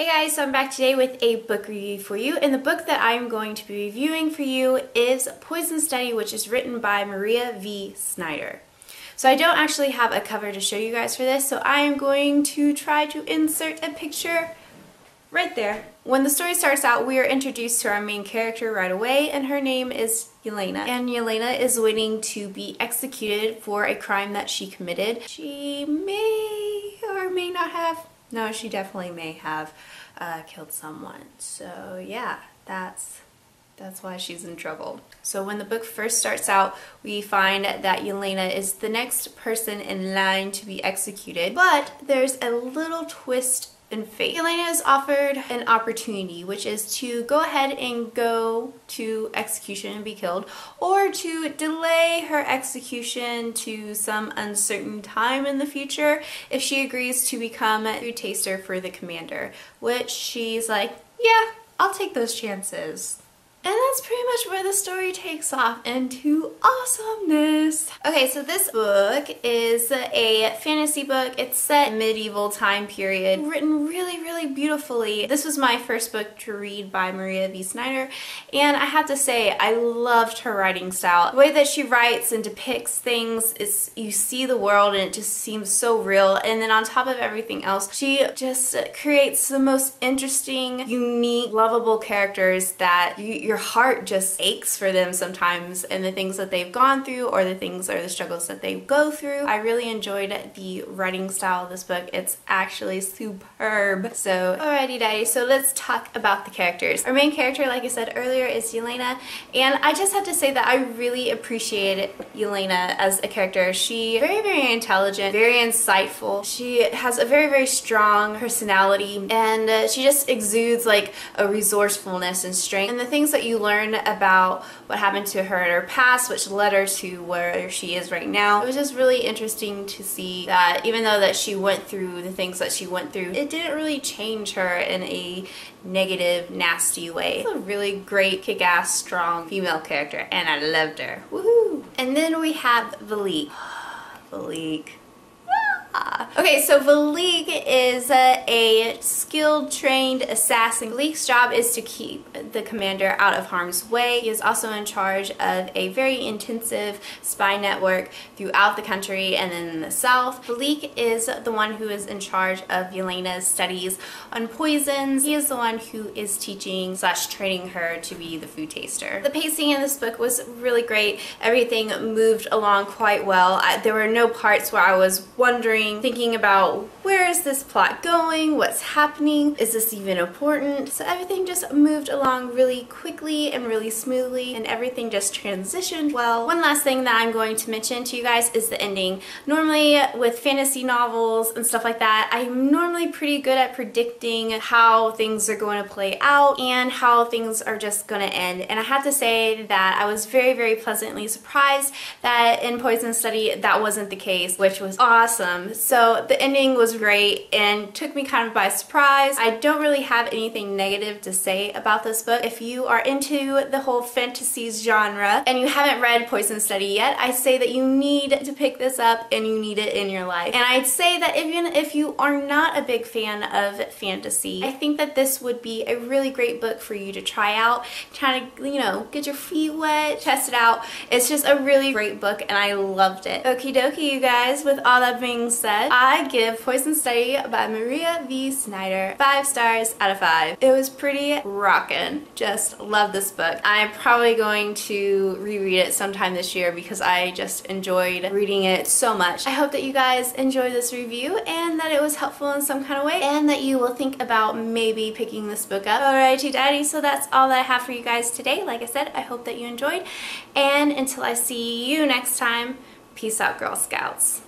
Hey guys, so I'm back today with a book review for you, and the book that I'm going to be reviewing for you is Poison Study, which is written by Maria V. Snyder. So I don't actually have a cover to show you guys for this, so I am going to try to insert a picture right there. When the story starts out, we are introduced to our main character right away, and her name is Yelena. And Yelena is waiting to be executed for a crime that she committed. She may or may not have. No, she definitely may have killed someone. So yeah, that's why she's in trouble. So when the book first starts out, we find that Yelena is the next person in line to be executed, but there's a little twist in fate. Yelena is offered an opportunity, which is to go ahead and go to execution and be killed, or to delay her execution to some uncertain time in the future if she agrees to become a food taster for the commander, which she's like, yeah, I'll take those chances. And that's pretty much where the story takes off into awesomeness. Okay, so this book is a fantasy book. It's set in medieval time period, written really, really beautifully. This was my first book to read by Maria V. Snyder, and I have to say, I loved her writing style. The way that she writes and depicts things is, you see the world and it just seems so real, and then on top of everything else, she just creates the most interesting, unique, lovable characters that your heart just aches for them sometimes, and the things that they've gone through or the struggles that they go through. I really enjoyed the writing style of this book. It's actually superb. So alrighty daddy, so let's talk about the characters. Our main character, like I said earlier, is Yelena, and I just have to say that I really appreciated Yelena as a character. She's very, very intelligent, very insightful. She has a very, very strong personality, and she just exudes like a resourcefulness and strength. And the things that you learn about what happened to her in her past, which led her to where she is right now. It was just really interesting to see that even though that she went through the things that she went through, it didn't really change her in a negative, nasty way. It's a really great, kick-ass, strong female character, and I loved her. Woohoo! And then we have Valik. Valik. Okay, so Valik is a skilled, trained assassin. Valik's job is to keep the commander out of harm's way. He is also in charge of a very intensive spy network throughout the country and then in the south. Valik is the one who is in charge of Yelena's studies on poisons. He is the one who is teaching / training her to be the food taster. The pacing in this book was really great. Everything moved along quite well. There were no parts where I was wondering, thinking about where is this plot going, what's happening, is this even important? So everything just moved along really quickly and really smoothly, and everything just transitioned well. One last thing that I'm going to mention to you guys is the ending. Normally with fantasy novels and stuff like that, I'm normally pretty good at predicting how things are going to play out and how things are just going to end. And I have to say that I was very, very pleasantly surprised that in Poison Study that wasn't the case, which was awesome. So the ending was great and took me kind of by surprise. I don't really have anything negative to say about this book. If you are into the whole fantasy genre and you haven't read Poison Study yet, I say that you need to pick this up and you need it in your life. And I'd say that even if you are not a big fan of fantasy, I think that this would be a really great book for you to try out, try to, you know, get your feet wet, test it out. It's just a really great book and I loved it. Okie dokie, you guys, with all that being said, I give Poison Study by Maria V. Snyder 5 stars out of 5. It was pretty rockin'. Just love this book. I'm probably going to reread it sometime this year because I just enjoyed reading it so much. I hope that you guys enjoyed this review and that it was helpful in some kind of way and that you will think about maybe picking this book up. Alrighty daddy, so that's all that I have for you guys today. Like I said, I hope that you enjoyed, and until I see you next time, peace out, Girl Scouts.